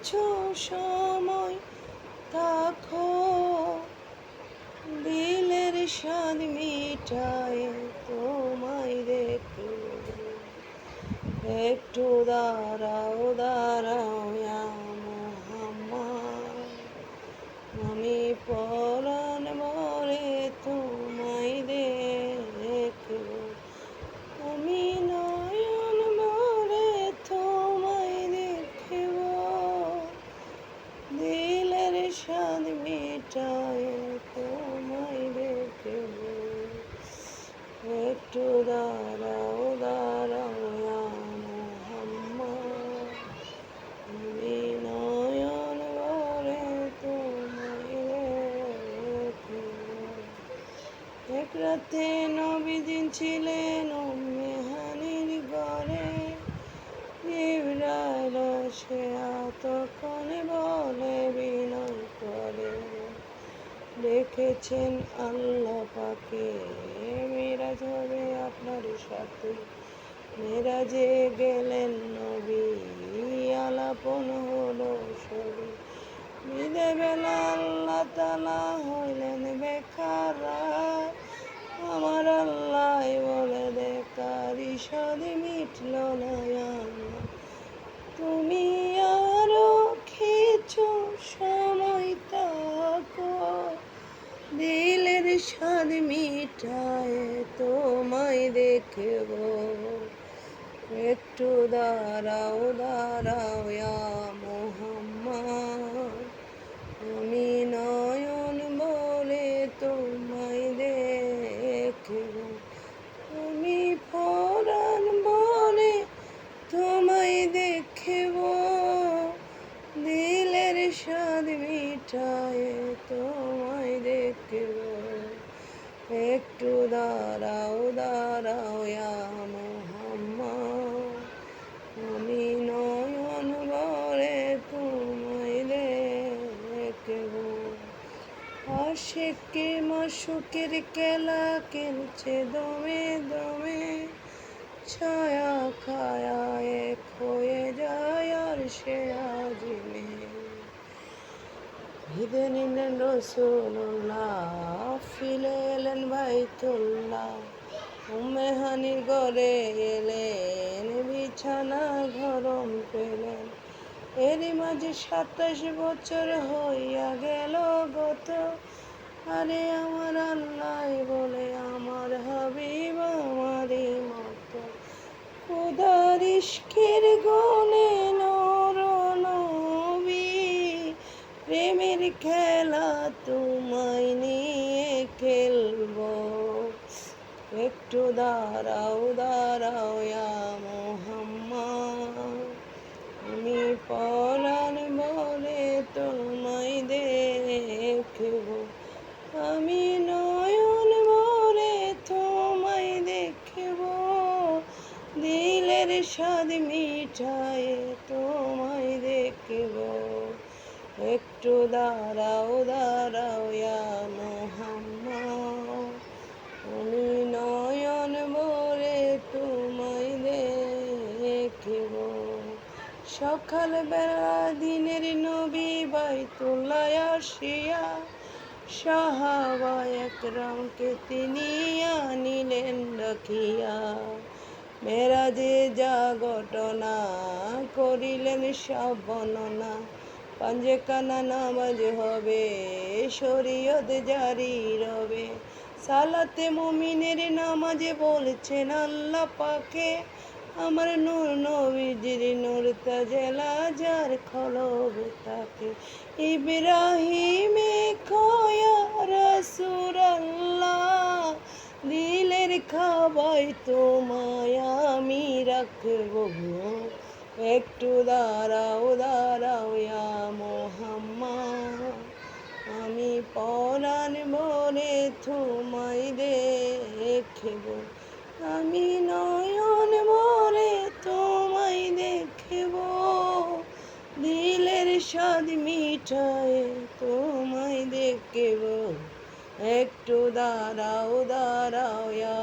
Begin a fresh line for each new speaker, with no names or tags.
কিছু সময় থাকো, দিলের স্বাদ মিটায় তোমায় দেখো। একটু দাঁড়াও দাঁড়াও ইয়া মুহাম্মদ, আমি পরাণ ভরে তোমায় দেখো। আমি নয়ন ভরে তোমায় দেখব, দিলের স্বাদ মিটায় তোমায় দেখব। একটু দাঁড়াও দাঁড়াও ইয়া মুহাম্মদ, আমি নয়ন ভরে তোমায় দেখব। এক রাতে নবীজি ছিলেন উম্মে হানির ঘরে, জিবরাইল সে তখন বলে বিনয় করে, দেখেছেন আল্লাহ পাকে মিরাজ হবে আপনার সাথে। মিরাজে গেলেন নবী, আলাপন হলো সবে। বিদে বেলা আল্লাহ তাআলা হইলেন বেকারা, আমার আল্লাহ বলে দেখারি স্বাদ মিটল না আমার। তুমি আরো কিছু সময় থাকো, দিলের স্বাদ মিটায় তোমায় দেখব। একটু দাঁড়াও দাঁড়াও ইয়া মুহাম্মদ, আমি নয়ন ভরে তোমায় দেখব। আমি পরাণ ভরে তোমায় দেখব, দিলের স্বাদ মিটায় তোমায় দেখব। একটু দাঁড়াও দাঁড়াও ইয়া মুহাম্মদ, আমি নয়ন ভরে তোমায় দেখব। আশিকে মাশুকের খেলা খেলছে দমে দমে, ছায়া খায়া এক হয়ে যায় আর সে আজিমে। ভিদে নিলেন রাসূলুল্লাহ, ফিরে এলেন বাইতুল্লাহ। উম্মে হানির ঘরে এলেন, বিছানা গরম পেলেন। এরই মাঝে 27 বছর হইয়া গেল গত, আরে আমার আল্লাহ বলে আমার হাবিব আমারই মতো। খোদার ইশকের গুণে নর নবী, প্রেমের খেলা তোমায় নিয়ে খেলবো। একটু দাঁড়াও দাঁড়াও ইয়া মুহাম্মদ, আমি পরাণ ভরে তোমায় দেখব। আমি নয়ন ভরে তোমায় দেখব, দিলের স্বাদ মিটায় তোমায় দেখব। একটু দাঁড়াও দাঁড়াও ইয়া মুহাম্মদ, আমি নয়ন ভরে তোমায় দেখব। সকাল বেলা দিনের নবী বাইতুল্লাহ আসিয়া, সাহাবা একরামকে তিনি আনিলেন ডাকিয়া। মেরাজে যা ঘটনা করিলেন সব বর্ণনা, পাঞ্জেখানা নামাজ হবে শরীয়ত জারি রবে। সালাতে মুমিনের নামাজে বলছেন আল্লাহ পাকে, আমার নূর নবীজির নূর তাজেলা যার খলব তাকে। ইব্রাহিমে কয়া রাসূলুল্লাহ, দিলের খাবাই তোমায় আমি রাখবো। একটু দাঁড়াও দাঁড়াও ইয়া মুহাম্মদ, আমি পরাণ ভরে তোমায় দেখব। আমি নয়ন ভরে তোমায় দেখব, দিলের স্বাদ মিটায় তোমায় দেখব। একটু দাঁড়াও দাঁড়াও ইয়া